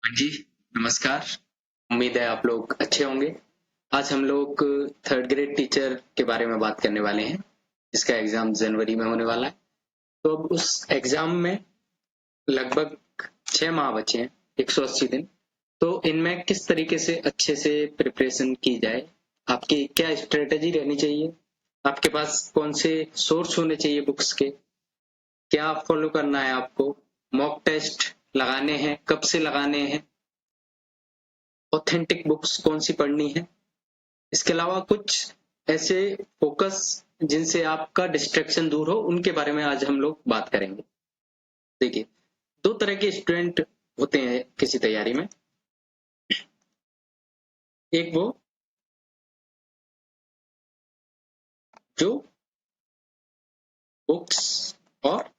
हाँ जी, नमस्कार। उम्मीद है आप लोग अच्छे होंगे। आज हम लोग थर्ड ग्रेड टीचर के बारे में बात करने वाले हैं, जिसका एग्ज़ाम जनवरी में होने वाला है। तो अब उस एग्ज़ाम में लगभग 6 माह बचे हैं, 180 दिन। तो इनमें किस तरीके से अच्छे से प्रिपरेशन की जाए, आपकी क्या स्ट्रेटजी रहनी चाहिए, आपके पास कौन से सोर्स होने चाहिए बुक्स के, क्या फॉलो करना है आपको, मॉक टेस्ट लगाने हैं, कब से लगाने हैं, ऑथेंटिक बुक्स कौन सी पढ़नी है, इसके अलावा कुछ ऐसे फोकस जिनसे आपका डिस्ट्रैक्शन दूर हो, उनके बारे में आज हम लोग बात करेंगे। देखिए, दो तरह के स्टूडेंट होते हैं किसी तैयारी में। एक वो जो बुक्स और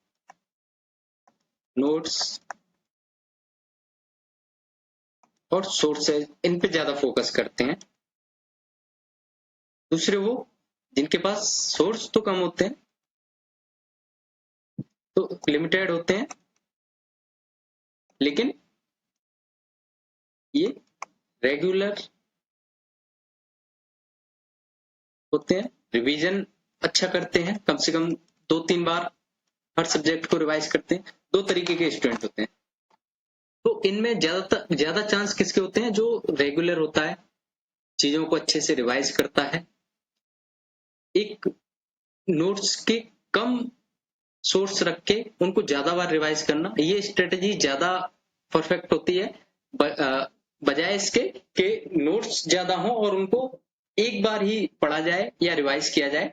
नोट्स और सोर्सेज इन पे ज्यादा फोकस करते हैं। दूसरे वो जिनके पास सोर्स तो कम होते हैं, तो लिमिटेड होते हैं, लेकिन ये रेगुलर होते हैं, रिवीजन अच्छा करते हैं, कम से कम 2-3 बार हर सब्जेक्ट को रिवाइज करते हैं। दो तरीके के स्टूडेंट होते हैं। तो इनमें ज्यादा चांस किसके होते हैं? जो रेगुलर होता है, चीजों को अच्छे से रिवाइज करता है, एक नोट्स के कम सोर्स रख के उनको ज्यादा बार रिवाइज करना, ये स्ट्रेटेजी ज्यादा परफेक्ट होती है बजाय इसके कि नोट्स ज्यादा हो और उनको एक बार ही पढ़ा जाए या रिवाइज किया जाए।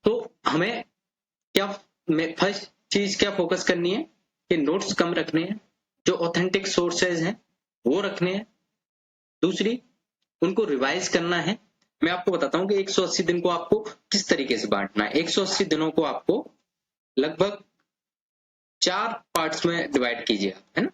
तो हमें क्या फर्स्ट चीज क्या फोकस करनी है कि नोट्स कम रखने हैं, जो ऑथेंटिक सोर्सेज हैं वो रखने हैं। दूसरी, उनको रिवाइज करना है। मैं आपको बताता हूँ कि 180 दिन को आपको किस तरीके से बांटना है। 180 दिनों को आपको लगभग 4 पार्ट्स में डिवाइड कीजिए, है ना।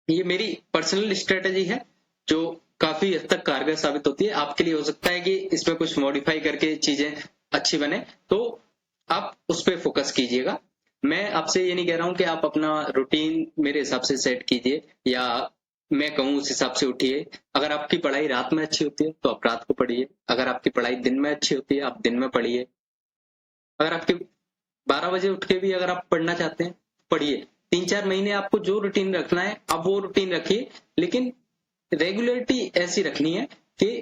ये मेरी पर्सनल स्ट्रेटेजी है जो काफी हद तक कारगर साबित होती है। आपके लिए हो सकता है कि इसमें कुछ मॉडिफाई करके चीजें अच्छी बने, तो आप उस पर फोकस कीजिएगा। मैं आपसे ये नहीं कह रहा हूं कि आप अपना रूटीन मेरे हिसाब से सेट कीजिए या मैं कहूँ उस हिसाब से उठिए। अगर आपकी पढ़ाई रात में अच्छी होती है तो आप रात को पढ़िए, अगर आपकी पढ़ाई दिन में अच्छी होती है आप दिन में पढ़िए। अगर आपके 12 बजे उठ के भी अगर आप पढ़ना चाहते हैं पढ़िए। 3-4 महीने आपको जो रूटीन रखना है आप वो रूटीन रखिए, लेकिन रेगुलरिटी ऐसी रखनी है कि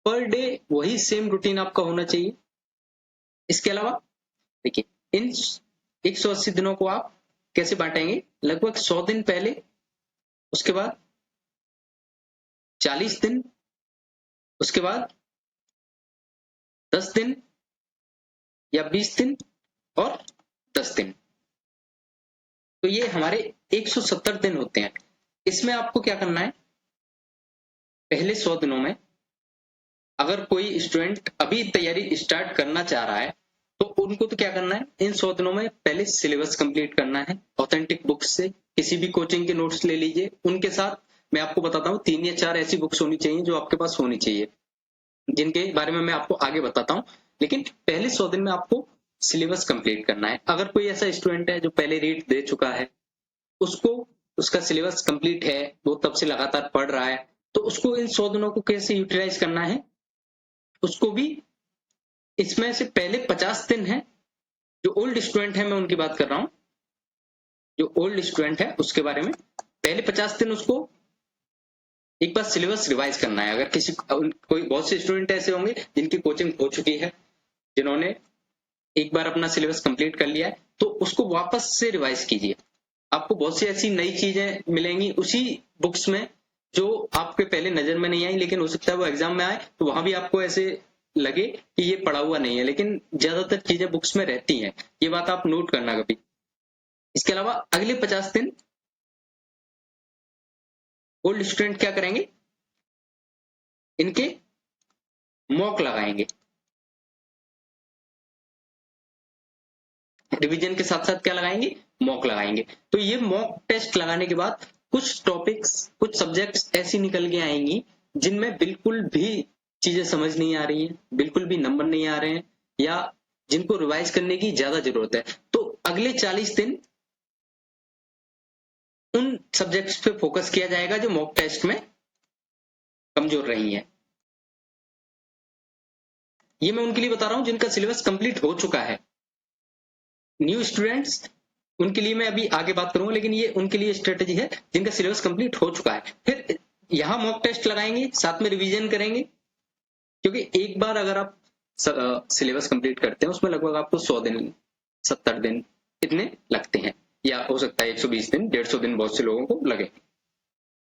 पर डे वही सेम रूटीन आपका होना चाहिए। इसके अलावा देखिए, इन 180 दिनों को आप कैसे बांटेंगे? लगभग 100 दिन पहले, उसके बाद 40 दिन, उसके बाद 10 दिन या 20 दिन और 10 दिन। तो ये हमारे 170 दिन होते हैं। इसमें आपको क्या करना है? पहले 100 दिनों में अगर कोई स्टूडेंट अभी तैयारी स्टार्ट करना चाह रहा है तो उनको तो क्या करना है? इन 100 दिनों में पहले सिलेबस कंप्लीट करना है। ऑथेंटिक बुक्स से किसी भी कोचिंग के नोट्स ले लीजिए, उनके साथ मैं आपको बताता हूँ 3 या 4 ऐसी बुक्स होनी चाहिए जो आपके पास होनी चाहिए, जिनके बारे में मैं आपको आगे बताता हूँ। लेकिन पहले 100 दिन में आपको सिलेबस कंप्लीट करना है। अगर कोई ऐसा स्टूडेंट है जो पहले रीड दे चुका है, उसको उसका सिलेबस कंप्लीट है, वो तब से लगातार पढ़ रहा है, तो उसको इन 100 दिनों को कैसे यूटिलाइज करना है? उसको भी इसमें से पहले 50 दिन है, जो ओल्ड स्टूडेंट है मैं उनकी बात कर रहा हूँ, जो ओल्ड स्टूडेंट है उसके बारे में पहले 50 दिन उसको एक बार सिलेबस रिवाइज करना है। अगर किसी कोई बहुत से स्टूडेंट ऐसे होंगे जिनकी कोचिंग हो चुकी है, जिन्होंने एक बार अपना सिलेबस कंप्लीट कर लिया है, तो उसको वापस से रिवाइज कीजिए। आपको बहुत सी ऐसी नई चीजें मिलेंगी उसी बुक्स में जो आपके पहले नजर में नहीं आई, लेकिन हो सकता है वो एग्जाम में आए तो वहां भी आपको ऐसे लगे कि ये पढ़ा हुआ नहीं है, लेकिन ज्यादातर चीजें बुक्स में रहती हैं। ये बात आप नोट करना कभी। इसके अलावा अगले 50 दिन ओल्ड स्टूडेंट क्या करेंगे? इनके मॉक लगाएंगे। रिवीजन के साथ साथ क्या लगाएंगे? मॉक लगाएंगे। तो ये मॉक टेस्ट लगाने के बाद कुछ टॉपिक्स, कुछ सब्जेक्ट्स ऐसी निकल के आएंगी जिनमें बिल्कुल भी चीजें समझ नहीं आ रही हैं, बिल्कुल भी नंबर नहीं आ रहे हैं, या जिनको रिवाइज करने की ज्यादा जरूरत है। तो अगले 40 दिन उन सब्जेक्ट्स पे फोकस किया जाएगा जो मॉक टेस्ट में कमजोर रही हैं। ये मैं उनके लिए बता रहा हूं जिनका सिलेबस कंप्लीट हो चुका है। न्यू स्टूडेंट्स उनके लिए मैं अभी आगे बात करूंगा, लेकिन ये उनके लिए स्ट्रेटेजी है जिनका सिलेबस कंप्लीट हो चुका है। फिर यहाँ मॉक टेस्ट लगाएंगे, साथ में रिवीजन करेंगे, क्योंकि एक बार अगर आप सिलेबस कंप्लीट करते हैं उसमें लगभग आपको 100 दिन 70 दिन इतने लगते हैं, या हो सकता है 120 दिन 150 दिन बहुत से लोगों को लगे।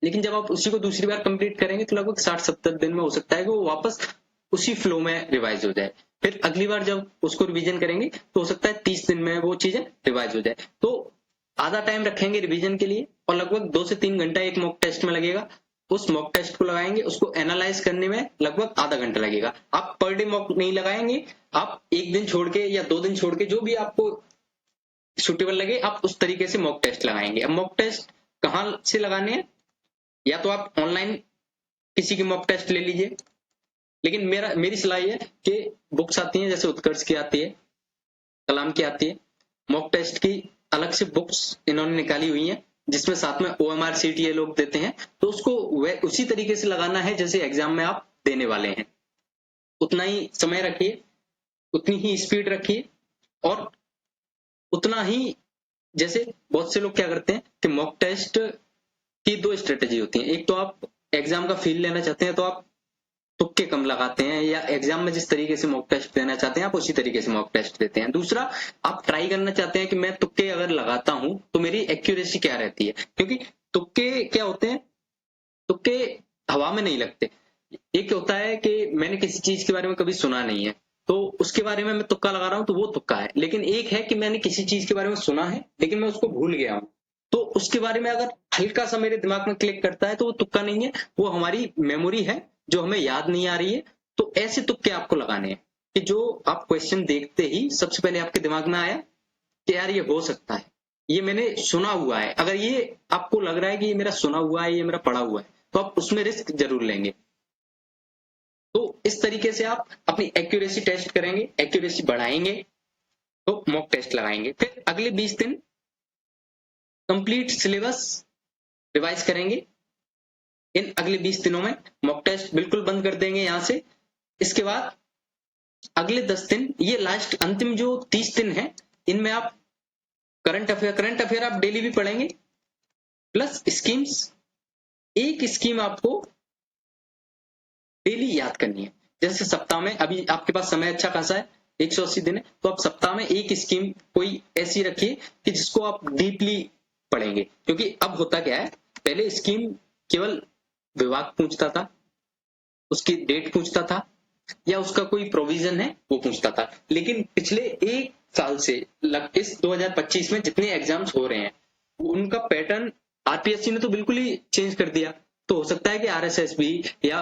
लेकिन जब आप उसी को दूसरी बार कंप्लीट करेंगे तो लगभग 60-70 दिन में हो सकता है कि वो वापस उसी फ्लो में रिवाइज हो जाए। फिर अगली बार जब उसको रिवीजन करेंगे तो हो सकता है 30 दिन में वो चीजें रिवाइज हो जाए। तो आधा टाइम रखेंगे रिवीजन के लिए और लगभग 2 से 3 घंटा एक मॉक टेस्ट में लगेगा। उस मॉक टेस्ट को लगाएंगे, उसको एनालाइज करने में लगभग आधा घंटा लगेगा। आप पर डे मॉक नहीं लगाएंगे, आप एक दिन छोड़ के या 2 दिन छोड़ के जो भी आपको सुटेबल लगे आप उस तरीके से मॉक टेस्ट लगाएंगे। अब मॉक टेस्ट कहाँ से लगाने हैं, या तो आप ऑनलाइन किसी की मॉक टेस्ट ले लीजिए, लेकिन मेरी सलाह है कि बुक्स आती हैं, जैसे उत्कर्ष की आती है, कलाम की आती है, मॉक टेस्ट की अलग से बुक्स इन्होंने निकाली हुई हैं जिसमें साथ में OMR शीट ये लोग देते हैं। तो उसको उसी तरीके से लगाना है जैसे एग्जाम में आप देने वाले हैं। उतना ही समय रखिए, उतनी ही स्पीड रखिए, और उतना ही, जैसे बहुत से लोग क्या करते हैं कि मॉक टेस्ट की 2 स्ट्रेटेजी होती है। एक तो आप एग्जाम का फील लेना चाहते हैं तो आप तुक्के कम लगाते हैं, या एग्जाम में जिस तरीके से मॉक टेस्ट देना चाहते हैं आप उसी तरीके से मॉक टेस्ट देते हैं। दूसरा, आप ट्राई करना चाहते हैं कि मैं तुक्के अगर लगाता हूं तो मेरी एक्यूरेसी क्या रहती है, क्योंकि तुक्के क्या होते हैं, तुक्के हवा में नहीं लगते। एक होता है कि मैंने किसी चीज के बारे में कभी सुना नहीं है तो उसके बारे में मैं तुक्का लगा रहा हूं तो वो तुक्का है। लेकिन एक है कि मैंने किसी चीज के बारे में सुना है लेकिन मैं उसको भूल गया हूं, तो उसके बारे में अगर हल्का सा मेरे दिमाग में क्लिक करता है तो वो तुक्का नहीं है, वो हमारी मेमोरी है जो हमें याद नहीं आ रही है। तो ऐसे तुक्के आपको लगाने हैं कि जो आप क्वेश्चन देखते ही सबसे पहले आपके दिमाग में आया कि यार ये हो सकता है, ये मैंने सुना हुआ है। अगर ये आपको लग रहा है कि ये मेरा सुना हुआ है, ये मेरा पढ़ा हुआ है, तो आप उसमें रिस्क जरूर लेंगे। तो इस तरीके से आप अपनी एक्यूरेसी टेस्ट करेंगे, एक्यूरेसी बढ़ाएंगे तो मॉक टेस्ट लगाएंगे। फिर अगले 20 दिन कंप्लीट सिलेबस रिवाइज करेंगे। इन अगले 20 दिनों में मॉक टेस्ट बिल्कुल बंद कर देंगे यहां से। इसके बाद अगले 10 दिन, ये लास्ट अंतिम जो 30 दिन है, इनमें आप करंट अफेयर आप डेली भी पढ़ेंगे, प्लस स्कीम्स। एक स्कीम आपको डेली याद करनी है। जैसे सप्ताह में, अभी आपके पास समय अच्छा खासा है, 180 दिन है, तो आप सप्ताह में एक स्कीम कोई ऐसी रखिए कि जिसको आप डीपली पढ़ेंगे। क्योंकि अब होता क्या है, पहले स्कीम केवल विभाग पूछता था, उसकी डेट पूछता था, या उसका कोई प्रोविजन है वो पूछता था। लेकिन पिछले 1 साल से इस 2025 में जितने एग्जाम्स हो रहे हैं उनका पैटर्न आरपीएससी ने तो बिल्कुल ही चेंज कर दिया। तो हो सकता है कि आरएसएसबी या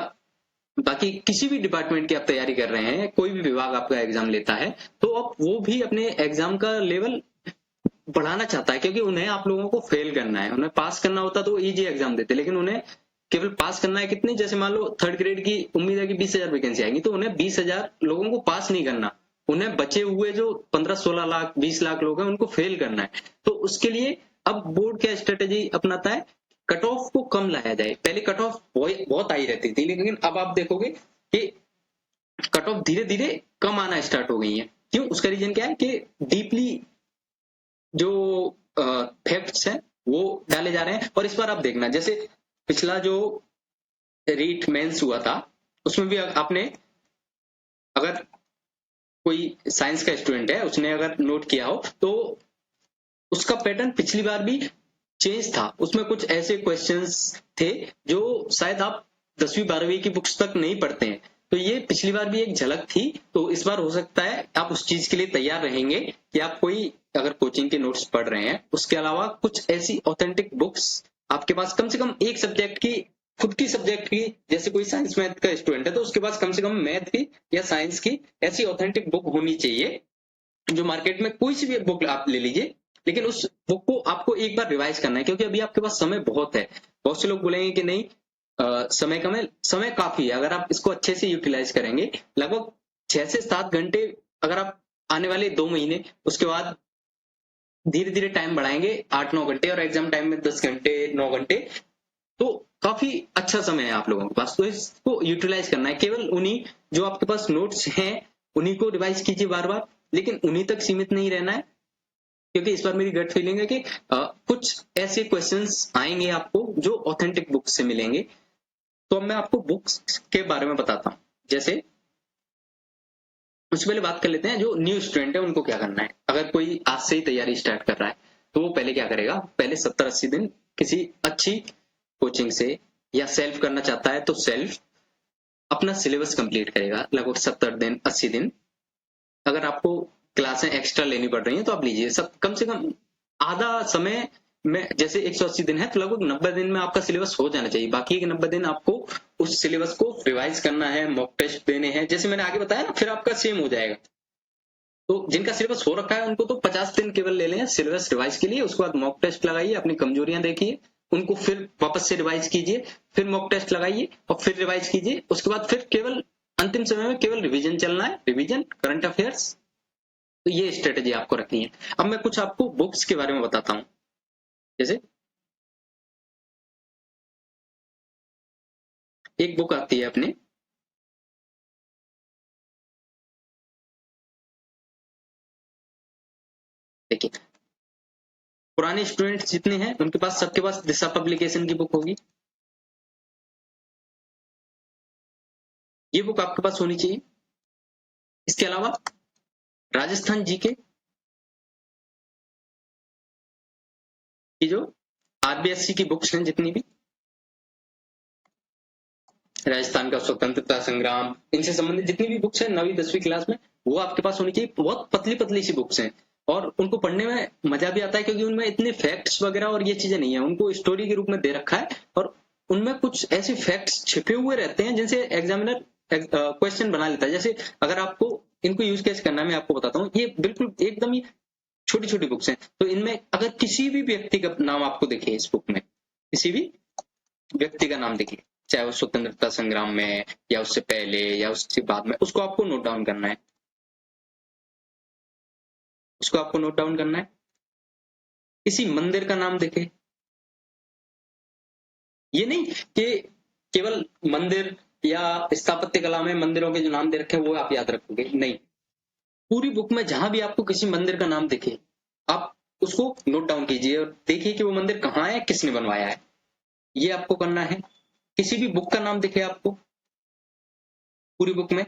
बाकी किसी भी डिपार्टमेंट की आप तैयारी कर रहे हैं, कोई भी विभाग आपका एग्जाम लेता है, तो अब वो भी अपने एग्जाम का लेवल बढ़ाना चाहता है, क्योंकि उन्हें आप लोगों को फेल करना है। उन्हें पास करना होता तो इजी एग्जाम देते, लेकिन उन्हें केवल पास करना है। कितनी, जैसे मान लो 3rd ग्रेड की उम्मीद है कि 20,000 वैकेंसी आएंगी, तो उन्हें 20,000 लोगों को पास नहीं करना, उन्हें बचे हुए जो 15-16 लाख 20 लाख लोग हैं उनको फेल करना है। तो उसके लिए अब बोर्ड क्या स्ट्रेटेजी अपनाता है, कट ऑफ को कम लाया जाए। पहले कट ऑफ बहुत हाई रहती थी, लेकिन अब आप देखोगे कि कट ऑफ धीरे धीरे कम आना स्टार्ट हो गई है। क्यों? उसका रीजन क्या है कि डीपली जो फैक्ट्स हैं वो डाले जा रहे हैं। और इस बार आप देखना, जैसे पिछला जो रीट मेंस हुआ था उसमें भी आपने, अगर कोई साइंस का स्टूडेंट है उसने अगर नोट किया हो तो उसका पैटर्न पिछली बार भी चेंज था। उसमें कुछ ऐसे क्वेश्चंस थे जो शायद आप 10वीं 12वीं की बुक्स तक नहीं पढ़ते हैं। तो ये पिछली बार भी एक झलक थी, तो इस बार हो सकता है आप उस चीज के लिए तैयार रहेंगे कि आप कोई अगर कोचिंग के नोट्स पढ़ रहे हैं उसके अलावा कुछ ऐसी ऑथेंटिक बुक्स आपके पास कम से कम एक सब्जेक्ट की, खुद की सब्जेक्ट की, जैसे कोई साइंस मैथ का स्टूडेंट है तो उसके पास कम से कम मैथ की या साइंस की ऐसी ऑथेंटिक बुक होनी चाहिए। जो मार्केट में कोई सी भी बुक आप ले लीजिए, लेकिन उस बुक को आपको एक बार रिवाइज करना है, क्योंकि अभी आपके पास समय बहुत है। बहुत से लोग बोलेंगे कि नहीं समय कम है, समय काफी है। अगर आप इसको अच्छे से यूटिलाइज करेंगे, लगभग 6 से 7 घंटे अगर आप आने वाले 2 महीने, उसके बाद धीरे धीरे टाइम बढ़ाएंगे 8-9 घंटे और एग्जाम टाइम में 10 घंटे 9 घंटे, तो काफी अच्छा समय है आप लोगों के पास। तो इसको यूटिलाइज करना है। केवल उन्हीं जो आपके पास नोट्स हैं उन्हीं को रिवाइज कीजिए बार बार, लेकिन उन्हीं तक सीमित नहीं रहना है, क्योंकि इस बार मेरी गट फीलिंग है कि कुछ ऐसे क्वेश्चंस आएंगे आपको जो ऑथेंटिक बुक्स से मिलेंगे। तो अब मैं आपको बुक्स के बारे में बताता हूँ। जैसे उससे पहले बात कर लेते हैं जो न्यू स्टूडेंट है उनको क्या करना है। अगर कोई आज से ही तैयारी स्टार्ट कर रहा है तो वो पहले क्या करेगा, पहले 70-80 दिन किसी अच्छी कोचिंग से, या सेल्फ करना चाहता है तो सेल्फ अपना सिलेबस कंप्लीट करेगा लगभग 70 दिन 80 दिन। अगर आपको क्लासें एक्स्ट्रा लेनी पड़ रही हैं तो आप लीजिए, सब कम से कम आधा समय में। जैसे 180 दिन है तो लगभग 90 दिन में आपका सिलेबस हो जाना चाहिए। बाकी के 90 दिन आपको उस सिलेबस को रिवाइज करना है, मॉक टेस्ट देने हैं, जैसे मैंने आगे बताया ना, फिर आपका सेम हो जाएगा। तो जिनका सिलेबस हो रखा है उनको तो 50 दिन केवल ले लें सिलेबस रिवाइज के लिए। उसके बाद मॉक टेस्ट लगाइए, अपनी कमजोरियां देखिए, उनको फिर वापस से रिवाइज कीजिए, फिर मॉक टेस्ट लगाइए और फिर रिवाइज कीजिए। उसके बाद फिर केवल अंतिम समय में केवल रिवीजन चलना है, रिवीजन करंट अफेयर्स। तो ये स्ट्रेटेजी आपको रखनी है। अब मैं कुछ आपको बुक्स के बारे में बताता हूँ। जैसे एक बुक आती है अपने, देखिए पुराने स्टूडेंट्स जितने हैं उनके पास, सबके पास दिशा पब्लिकेशन की बुक होगी। ये बुक आपके पास होनी चाहिए। इसके अलावा राजस्थान जीके की जो आरबीएससी की बुक्स हैं जितनी भी, राजस्थान का स्वतंत्रता संग्राम, इनसे संबंधित जितनी भी बुक्स हैं 9वीं 10वीं क्लास में, वो आपके पास होनी चाहिए। बहुत पतली पतली सी बुक्स हैं और उनको पढ़ने में मजा भी आता है, क्योंकि उनमें इतने फैक्ट्स वगैरह और ये चीजें नहीं है। उनको स्टोरी के रूप में दे रखा है और उनमें कुछ ऐसे फैक्ट्स छिपे हुए रहते हैं जिनसे एग्जामिनर क्वेश्चन बना लेता है। जैसे अगर आपको इनको यूज कैसे करना है मैं आपको बताता हूँ। ये बिल्कुल एकदम ही छोटी छोटी बुक्स हैं, तो इनमें अगर किसी भी व्यक्ति का नाम आपको दिखे इस बुक में, किसी भी व्यक्ति का नाम दिखे, चाहे वो स्वतंत्रता संग्राम में या उससे पहले या उससे बाद में, उसको आपको नोट डाउन करना है। उसको आपको नोट डाउन करना है। किसी मंदिर का नाम दिखे, ये नहीं कि केवल मंदिर या स्थापत्य कला में मंदिरों के जो नाम दे रखे हैं वो आप याद रखोगे, नहीं। पूरी बुक में जहां भी आपको किसी मंदिर का नाम दिखे, आप उसको नोट डाउन कीजिए और देखिए कि वो मंदिर कहाँ है, किसने बनवाया है। ये आपको करना है। किसी भी बुक का नाम दिखे आपको पूरी बुक में,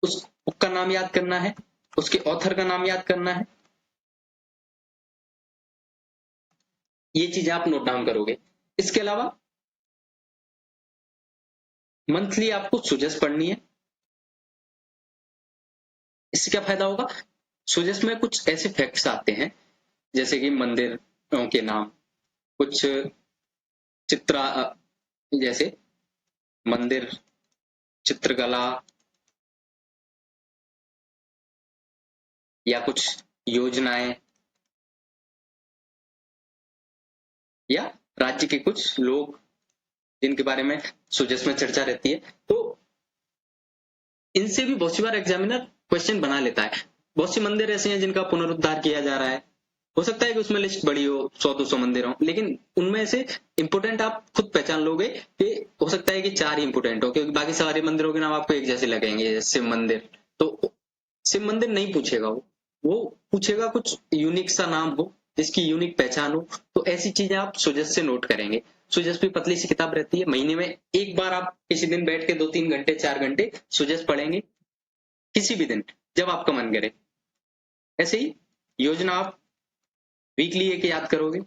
उस बुक का नाम याद करना है, उसके ऑथर का नाम याद करना है। ये चीजें आप नोट डाउन करोगे। इसके अलावा मंथली आपको सुजेस पढ़नी है। इससे क्या फायदा होगा, सुजेस में कुछ ऐसे फैक्ट्स आते हैं जैसे कि मंदिरों के नाम, कुछ चित्रा, जैसे मंदिर चित्रकला, या कुछ योजनाएं, या राज्य के कुछ लोग जिनके बारे में सुजेस में चर्चा रहती है। तो इनसे भी बहुत सी बार एग्जामिनर क्वेश्चन बना लेता है। बहुत सी मंदिर ऐसे हैं जिनका पुनरुद्धार किया जा रहा है। हो सकता है कि उसमें लिस्ट बड़ी हो, 100-200 मंदिर हो, लेकिन उनमें से इंपोर्टेंट आप खुद पहचान लोगे कि हो सकता है कि 4 ही इंपोर्टेंट हो, क्योंकि बाकी सारे मंदिरों के नाम आपको एक जैसे लगेंगे। शिव मंदिर, तो शिव मंदिर नहीं पूछेगा, वो पूछेगा कुछ यूनिक सा नाम हो जिसकी यूनिक पहचान हो। तो ऐसी चीजें आप सुजस से नोट करेंगे। सुजस भी पतली सी किताब रहती है, महीने में एक बार आप किसी दिन बैठ के 2-3 घंटे 4 घंटे सुजस पढ़ेंगे, किसी भी दिन जब आपका मन करे। ऐसे ही योजना आप वीकली एक याद करोगे।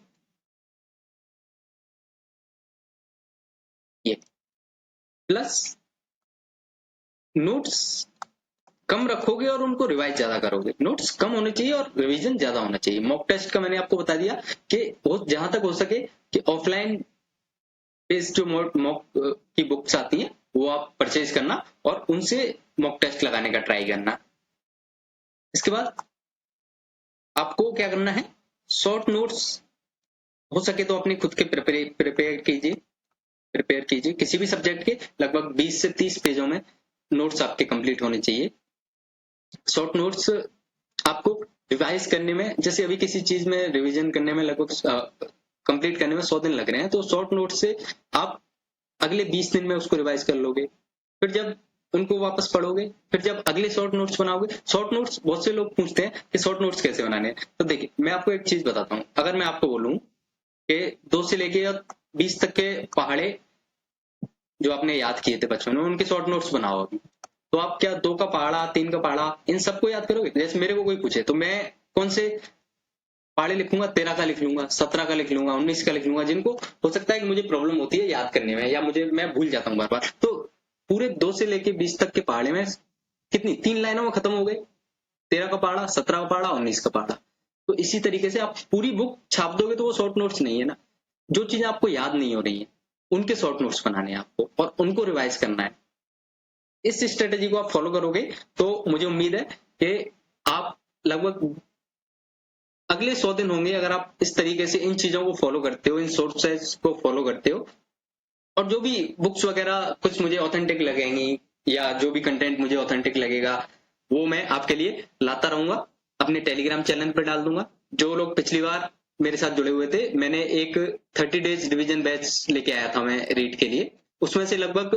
ये प्लस नोट्स कम रखोगे और उनको रिवाइज ज्यादा करोगे। नोट्स कम होने चाहिए और रिवीजन ज्यादा होना चाहिए। मॉक टेस्ट का मैंने आपको बता दिया कि वो जहां तक हो सके कि ऑफलाइन बेस्ड जो मॉक की बुक्स आती हैं वो आप परचेज करना और उनसे मॉक टेस्ट लगाने का ट्राई करना। इसके बाद आपको क्या करना है, शॉर्ट नोट्स हो सके तो अपने खुद के प्रिपेयर कीजिए। किसी भी सब्जेक्ट के लगभग 20 से 30 पेजों में नोट्स आपके कंप्लीट होने चाहिए। शॉर्ट नोट्स आपको रिवाइज करने में, जैसे अभी किसी चीज में रिवीजन करने में लगभग कंप्लीट करने में 100 दिन लग रहे हैं, तो शॉर्ट नोट से आप अगले 20 दिन में उसको रिवाइज कर लोगे। फिर जब उनको वापस पढ़ोगे, फिर जब अगले शॉर्ट नोट्स बनाओगे। शॉर्ट नोट्स बहुत से लोग पूछते हैं कि शॉर्ट नोट्स कैसे बनाने हैं, तो देखिए मैं आपको एक चीज बताता हूँ। अगर मैं आपको बोलूं कि 2 से लेके 20 तक के पहाड़े जो आपने याद किए थे बचपन में, उनके शॉर्ट नोट्स बनाओ अभी, तो आप क्या 2 का पहाड़ा, 3 का पहाड़ा, इन सबको याद करोगे? जैसे मेरे को कोई पूछे तो मैं कौन से पहाड़े लिखूंगा? 13 का लिख लूंगा, 17 का लिख लूंगा, 19 का लिख लूंगा, जिनको हो सकता है कि मुझे प्रॉब्लम होती है याद करने में, या मैं भूल जाता हूँ बार बार। तो पूरे 2 से लेके 20 तक के पहाड़े में कितनी 3 लाइनों में खत्म हो गए। 13 का पहाड़ा, 17 का पहाड़ा, 19 का पहाड़ा। तो इसी तरीके से आप पूरी बुक छाप दोगे तो वो शॉर्ट नोट्स नहीं है ना। जो चीजें आपको याद नहीं हो रही है उनके शॉर्ट नोट्स बनाने हैं आपको, और उनको रिवाइज करना है। इस स्ट्रेटेजी को आप फॉलो करोगे तो मुझे उम्मीद है कि आप लगभग अगले 100 दिन होंगे, अगर आप इस तरीके से इन चीजों को फॉलो करते हो, इन सोर्सेज को फॉलो करते हो, और जो भी बुक्स वगैरह कुछ मुझे ऑथेंटिक लगेंगी या जो भी कंटेंट मुझे ऑथेंटिक लगेगा वो मैं आपके लिए लाता रहूंगा, अपने टेलीग्राम चैनल पर डाल दूंगा। जो लोग पिछली बार मेरे साथ जुड़े हुए थे, मैंने एक 30 डेज रिवीजन बैच लेके आया था मैं रीड के लिए। उसमें से लगभग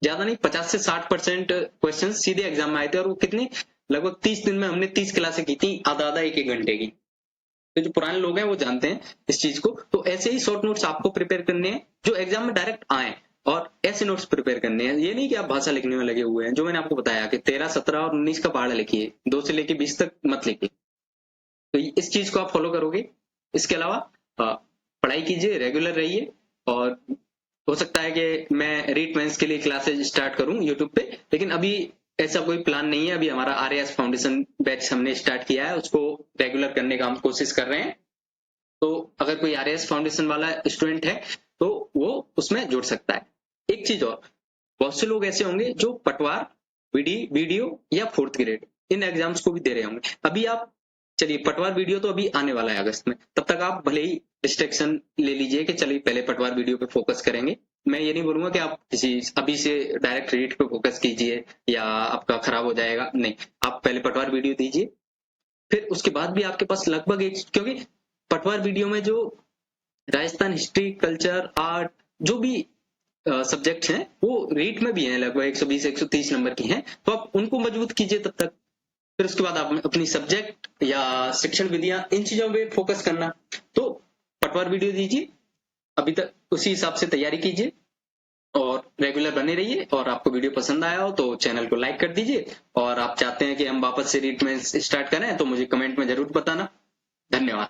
ज्यादा नहीं 50 से 60% क्वेश्चन सीधे एग्जाम में आए थे, और वो कितनी लगभग 30 दिन में हमने 30 क्लासें की थी, आधा आधा एक एक घंटे की। तो जो पुराने लोग हैं वो जानते हैं इस चीज को। तो ऐसे ही शॉर्ट नोट्स आपको प्रिपेयर करने हैं जो एग्जाम में डायरेक्ट आए, और ऐसे नोट्स प्रिपेयर करने हैं। ये नहीं कि आप भाषा लिखने में लगे हुए हैं, जो मैंने आपको बताया कि 13, 17 और 19 का पहाड़ा लिखिए, 2 से लेके 20 तक मत लिखिए। तो इस चीज को आप फॉलो करोगे। इसके अलावा पढ़ाई कीजिए, रेगुलर रहिए, और हो सकता है कि मैं रीट मेंस के लिए क्लासेज स्टार्ट करूं यूट्यूब पे, लेकिन अभी ऐसा कोई प्लान नहीं है। अभी हमारा आरएएस फाउंडेशन बैच हमने स्टार्ट किया है, उसको रेगुलर करने का हम कोशिश कर रहे हैं। तो अगर कोई आरएएस फाउंडेशन वाला स्टूडेंट है तो वो उसमें जुड़ सकता है। एक चीज और, बहुत से लोग ऐसे होंगे जो पटवार, वीडियो या 4th ग्रेड इन एग्जाम्स को भी दे रहे होंगे। अभी आप चलिए, पटवार वीडियो तो अभी आने वाला है अगस्त में, तब तक आप भले ही डिस्ट्रैक्शन ले लीजिए कि चलिए पहले पटवार वीडियो पे फोकस करेंगे। मैं ये नहीं बोलूंगा कि आप किसी अभी से डायरेक्ट रीड पे फोकस कीजिए या आपका खराब हो जाएगा, नहीं। आप पहले पटवार वीडियो दीजिए, फिर उसके बाद भी आपके पास लगभग एक, क्योंकि पटवार वीडियो में जो राजस्थान हिस्ट्री, कल्चर, आर्ट, जो भी सब्जेक्ट्स हैं वो रीट में भी हैं, लगभग 120 130 नंबर की हैं। तो आप उनको मजबूत कीजिए तब तक। फिर उसके बाद आप अपनी सब्जेक्ट या शिक्षण विधियां, इन चीजों पे फोकस करना। तो पटवार वीडियो दीजिए, अभी तक उसी हिसाब से तैयारी कीजिए, और रेगुलर बने रहिए। और आपको वीडियो पसंद आया हो तो चैनल को लाइक कर दीजिए, और आप चाहते हैं कि हम वापस से रीट में स्टार्ट करें तो मुझे कमेंट में जरूर बताना। धन्यवाद।